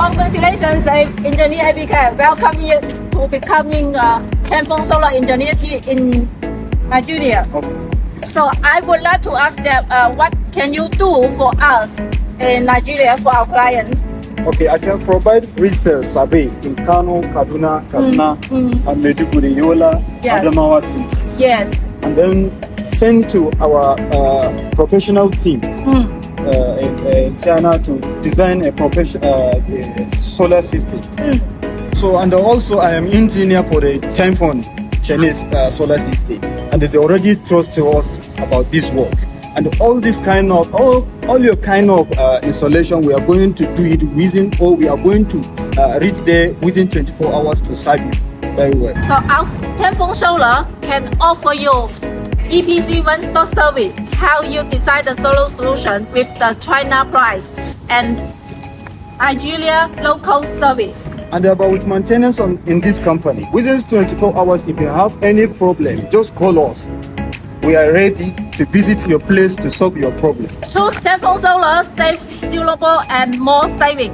Congratulations, Engineer Abike. Welcome you to becoming Tanfon Solar Engineer Team in Nigeria. Okay. So I would like to ask that what can you do for us in Nigeria for our clients? Okay, I can provide resale survey in Kano, Kaduna, and Maiduguri, Yola, Yes. Adamawa cities. Yes. And then send to our professional team in China to design a solar system. So, and also I am engineer for the Tanfon Chinese solar system, and they already trust us about this work. And all this kind of all your kind of installation, we are going to do it within, or we are going to reach there within 24 hours to serve you very well. So our Tanfon Solar can offer you EPC one-stop service, how you decide the solar solution with the China price and Nigeria local service. And about maintenance in this company, within 24 hours, if you have any problem, just call us. We are ready to visit your place to solve your problem. Choose Tanfon Solar, safe, durable, and more saving.